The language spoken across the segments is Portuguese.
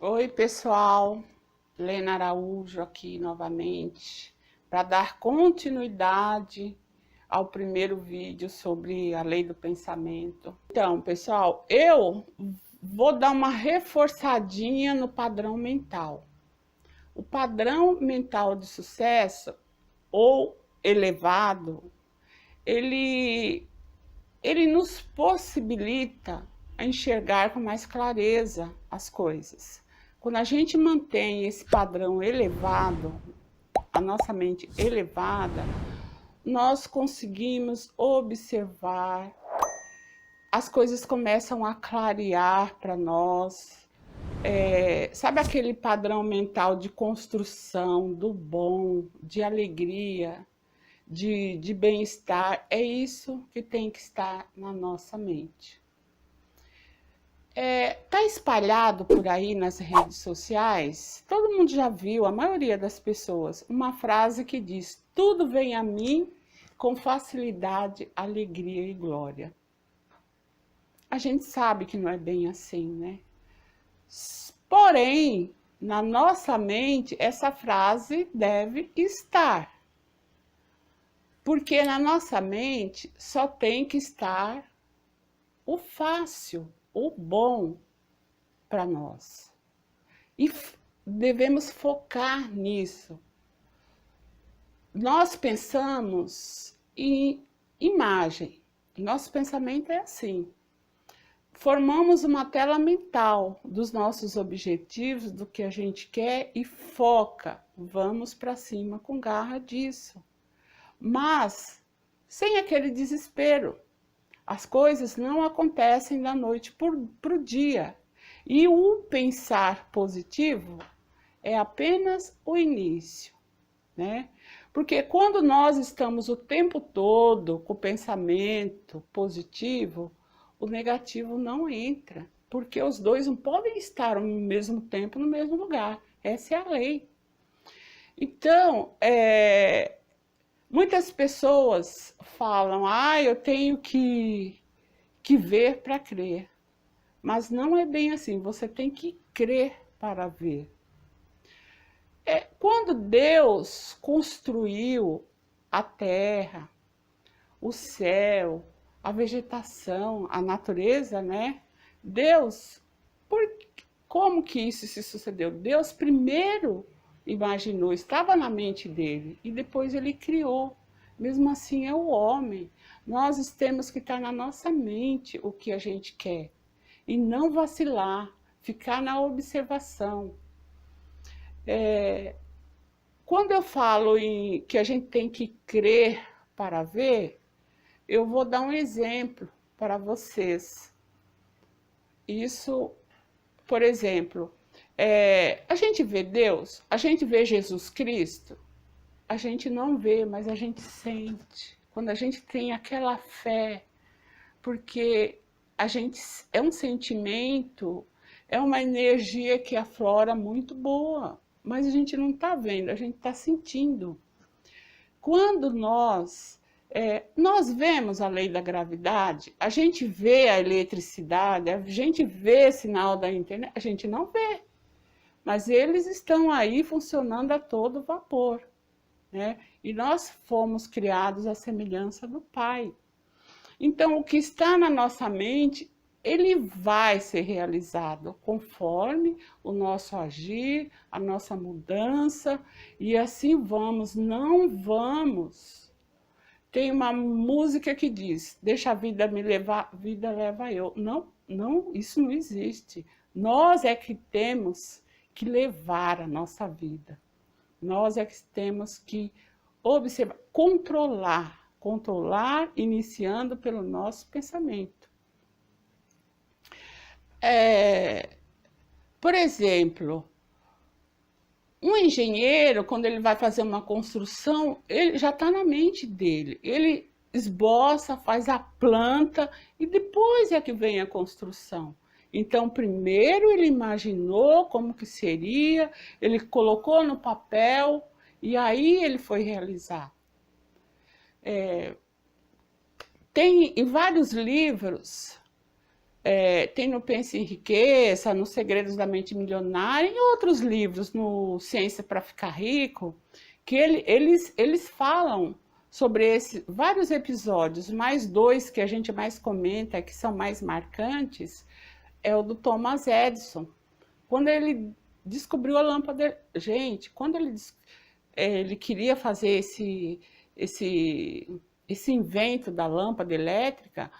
Oi, pessoal. Lena Araújo aqui novamente para dar continuidade ao primeiro vídeo sobre a lei do pensamento. Então, pessoal, eu vou dar uma reforçadinha no padrão mental. O padrão mental de sucesso ou elevado, ele nos possibilita enxergar com mais clareza as coisas. Quando a gente mantém esse padrão elevado, a nossa mente elevada, nós conseguimos observar, as coisas começam a clarear para nós. Sabe aquele padrão mental de construção, do bom, de alegria, de bem-estar? É isso que tem que estar na nossa mente. Tá espalhado por aí nas redes sociais, todo mundo já viu, a maioria das pessoas, uma frase que diz: tudo vem a mim com facilidade, alegria e glória. A gente sabe que não é bem assim, né? Porém, na nossa mente, essa frase deve estar. Porque na nossa mente só tem que estar o fácil, o bom para nós. E devemos focar nisso. Nós pensamos em imagem. Nosso pensamento é assim. Formamos uma tela mental dos nossos objetivos, do que a gente quer e foca. Vamos para cima com garra disso. Mas sem aquele desespero. As coisas não acontecem da noite para o dia. E o pensar positivo é apenas o início, né? Porque quando nós estamos o tempo todo com o pensamento positivo, o negativo não entra. Porque os dois não podem estar ao mesmo tempo no mesmo lugar. Essa é a lei. Então, muitas pessoas falam: eu tenho que ver para crer. Mas não é bem assim, você tem que crer para ver. Quando Deus construiu a terra, o céu, a vegetação, a natureza, né? Deus, como que isso se sucedeu? Deus primeiro imaginou, estava na mente dele, e depois ele criou. Mesmo assim é o homem. Nós temos que estar na nossa mente o que a gente quer. E não vacilar, ficar na observação. Quando eu falo que a gente tem que crer para ver, eu vou dar um exemplo para vocês. Isso, por exemplo, a gente vê Deus, a gente vê Jesus Cristo, a gente não vê, mas a gente sente. Quando a gente tem aquela fé, porque a gente é um sentimento, é uma energia que aflora muito boa, mas a gente não está vendo, a gente está sentindo. Quando nós vemos a lei da gravidade, a gente vê a eletricidade, a gente vê sinal da internet, a gente não vê, mas eles estão aí funcionando a todo vapor, né? E nós fomos criados à semelhança do Pai. Então, o que está na nossa mente, ele vai ser realizado conforme o nosso agir, a nossa mudança, e assim vamos, não vamos. Tem uma música que diz: deixa a vida me levar, a vida leva eu. Não, não, isso não existe. Nós é que temos que levar a nossa vida. Nós é que temos que observar, controlar, iniciando pelo nosso pensamento. Por exemplo, um engenheiro, quando ele vai fazer uma construção, ele já está na mente dele. Ele esboça, faz a planta e depois é que vem a construção. Então, primeiro ele imaginou como que seria, ele colocou no papel e aí ele foi realizar. Tem em vários livros Tem no Pense e Enriqueça, no Segredos da Mente Milionária, e outros livros, no Ciência para Ficar Rico, que eles falam sobre vários episódios, mais dois que a gente mais comenta, que são mais marcantes, é o do Thomas Edison. Quando ele descobriu a lâmpada... Gente, quando ele queria fazer esse invento da lâmpada elétrica,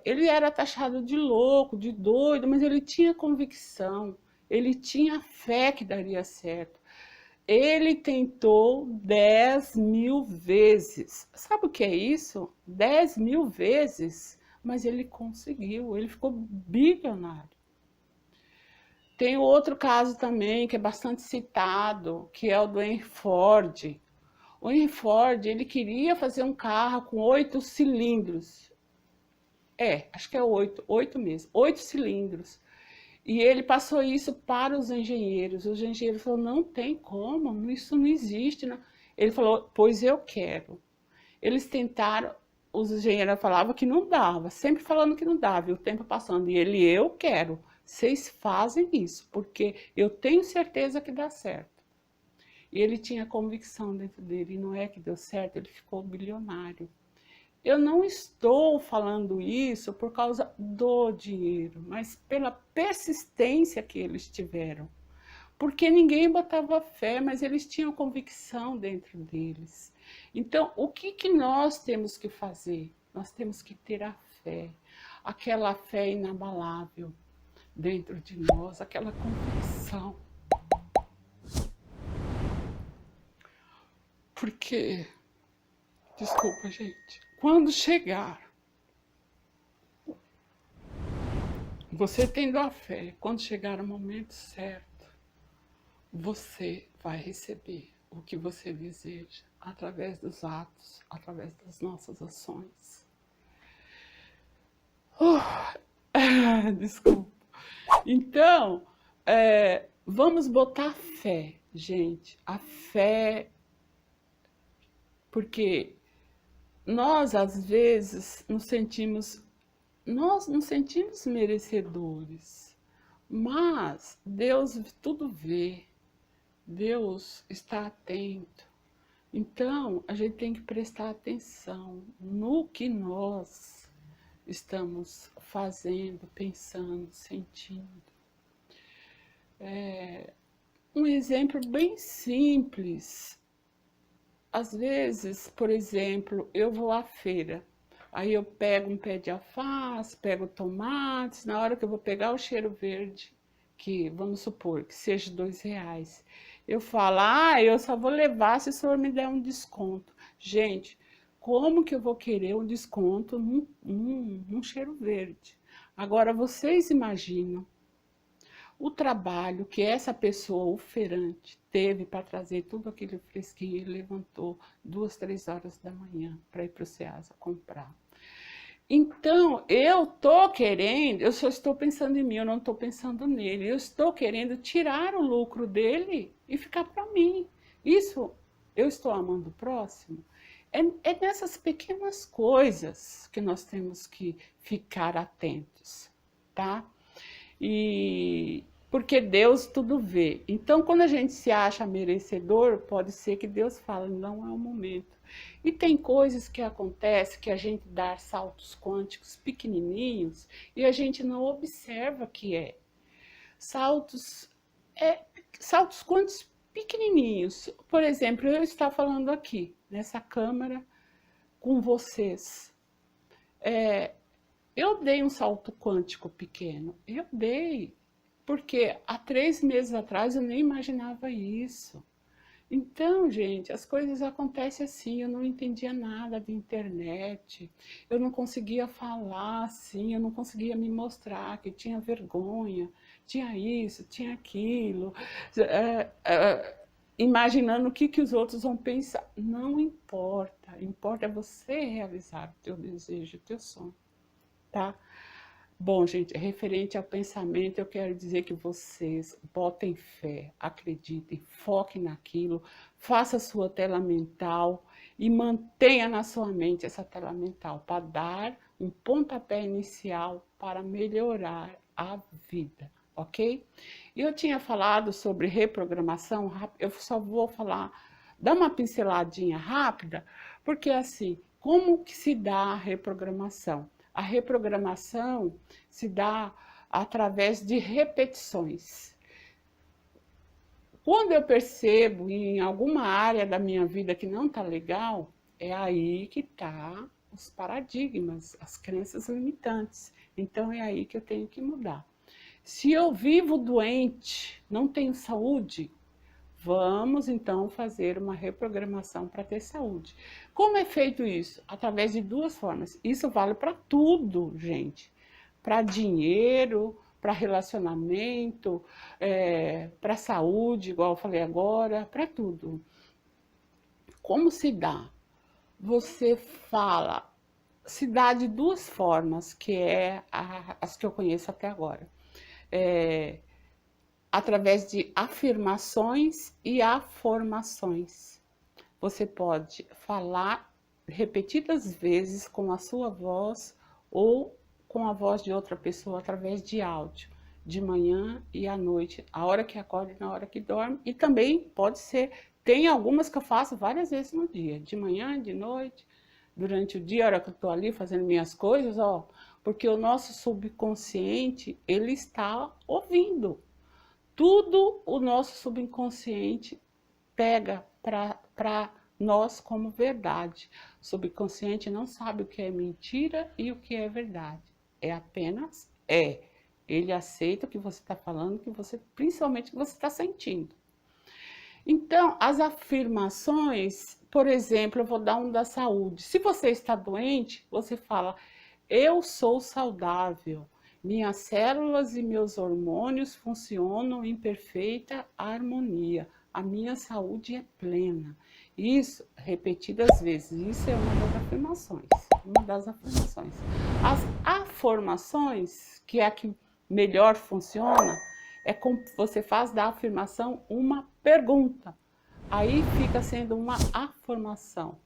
ele era taxado de louco, de doido, mas ele tinha convicção, ele tinha fé que daria certo. Ele tentou 10.000 vezes. Sabe o que é isso? 10.000 vezes, mas ele conseguiu, ele ficou bilionário. Tem outro caso também, que é bastante citado, que é o do Henry Ford. O Henry Ford, ele queria fazer um carro com 8 cilindros. Acho que é 8 mesmo, 8 cilindros. E ele passou isso para os engenheiros. Os engenheiros falaram, não tem como, isso não existe. Não. Ele falou, pois eu quero. Eles tentaram, os engenheiros falavam que não dava, sempre falando que não dava, e o tempo passando. E ele, eu quero. Vocês fazem isso, porque eu tenho certeza que dá certo. E ele tinha convicção dentro dele, e não é que deu certo, ele ficou bilionário. Eu não estou falando isso por causa do dinheiro, mas pela persistência que eles tiveram. Porque ninguém botava fé, mas eles tinham convicção dentro deles. Então, o que nós temos que fazer? Nós temos que ter a fé, aquela fé inabalável dentro de nós, aquela convicção. Porque, desculpa, gente, quando chegar, você tendo a fé, quando chegar o momento certo, você vai receber o que você deseja através dos atos, através das nossas ações. Desculpa. Então, vamos botar fé, gente. A fé, porque nós, às vezes, nós nos sentimos merecedores, mas Deus tudo vê, Deus está atento. Então, a gente tem que prestar atenção no que nós estamos fazendo, pensando, sentindo. Um exemplo bem simples. Às vezes, por exemplo, eu vou à feira, aí eu pego um pé de alface, pego tomates, na hora que eu vou pegar o cheiro verde, que vamos supor que seja R$2, eu falo, eu só vou levar se o senhor me der um desconto. Gente, como que eu vou querer um desconto num cheiro verde? Agora, vocês imaginam o trabalho que essa pessoa, o feirante, teve para trazer tudo aquele fresquinho e levantou 2, 3 horas da manhã para ir para o Ceasa comprar. Então, eu só estou pensando em mim, eu não estou pensando nele. Eu estou querendo tirar o lucro dele e ficar para mim. Isso, eu estou amando o próximo? É nessas pequenas coisas que nós temos que ficar atentos, tá? Porque Deus tudo vê. Então, quando a gente se acha merecedor, pode ser que Deus fale, não é o momento. E tem coisas que acontecem que a gente dá saltos quânticos pequenininhos e a gente não observa que é. Saltos quânticos pequenininhos. Por exemplo, eu estou falando aqui, nessa câmera, com vocês. Eu dei um salto quântico pequeno. Eu dei. Porque há 3 meses atrás eu nem imaginava isso. Então, gente, as coisas acontecem assim, eu não entendia nada de internet, eu não conseguia falar assim, eu não conseguia me mostrar, que tinha vergonha, tinha isso, tinha aquilo, imaginando o que os outros vão pensar. Não importa, importa você realizar o teu desejo, o teu sonho, tá? Bom, gente, referente ao pensamento, eu quero dizer que vocês botem fé, acreditem, foquem naquilo, faça a sua tela mental e mantenha na sua mente essa tela mental para dar um pontapé inicial para melhorar a vida, ok? E eu tinha falado sobre reprogramação, eu só vou falar, dar uma pinceladinha rápida, porque assim, como que se dá a reprogramação? A reprogramação se dá através de repetições. Quando eu percebo em alguma área da minha vida que não está legal, é aí que está os paradigmas, as crenças limitantes. Então é aí que eu tenho que mudar. Se eu vivo doente, não tenho saúde, vamos então fazer uma reprogramação para ter saúde. Como é feito isso? Através de duas formas. Isso vale para tudo, gente. Para dinheiro, para relacionamento, para saúde, igual eu falei agora, para tudo. Como se dá? Você fala, se dá de duas formas, que é as que eu conheço até agora. Através de afirmações e afirmações. Você pode falar repetidas vezes com a sua voz ou com a voz de outra pessoa através de áudio, de manhã e à noite, a hora que acorda e na hora que dorme. E também pode ser, tem algumas que eu faço várias vezes no dia, de manhã, de noite, durante o dia, a hora que eu estou ali fazendo minhas coisas, ó, porque o nosso subconsciente, ele está ouvindo. Tudo o nosso subconsciente pega para nós como verdade. O subconsciente não sabe o que é mentira e o que é verdade. É apenas é. Ele aceita o que você está falando, que você, principalmente o que você está sentindo. Então, as afirmações, por exemplo, eu vou dar um da saúde. Se você está doente, você fala, eu sou saudável. Minhas células e meus hormônios funcionam em perfeita harmonia. A minha saúde é plena. Isso, repetidas vezes, isso é uma das afirmações. Uma das afirmações. As afirmações, que é a que melhor funciona, é como você faz da afirmação uma pergunta. Aí fica sendo uma afirmação.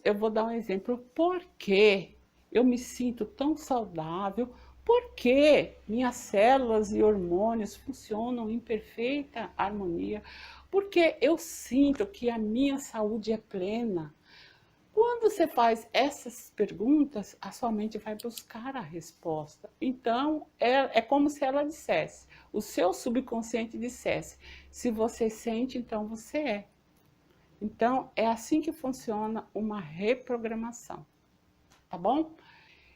Eu vou dar um exemplo. Por que eu me sinto tão saudável? Por que minhas células e hormônios funcionam em perfeita harmonia? Porque eu sinto que a minha saúde é plena. Quando você faz essas perguntas, a sua mente vai buscar a resposta. Então, é como se ela dissesse, o seu subconsciente dissesse, se você sente, então você é. Então, é assim que funciona uma reprogramação, tá bom?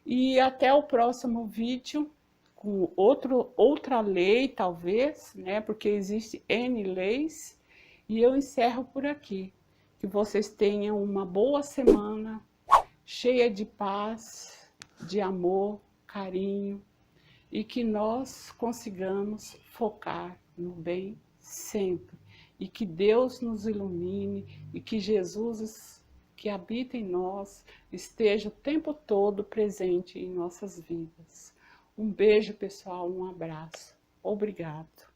E até o próximo vídeo, com outra lei, talvez, né? Porque existe N leis, e eu encerro por aqui. Que vocês tenham uma boa semana, cheia de paz, de amor, carinho, e que nós consigamos focar no bem sempre. E que Deus nos ilumine e que Jesus, que habita em nós, esteja o tempo todo presente em nossas vidas. Um beijo, pessoal, um abraço. Obrigado.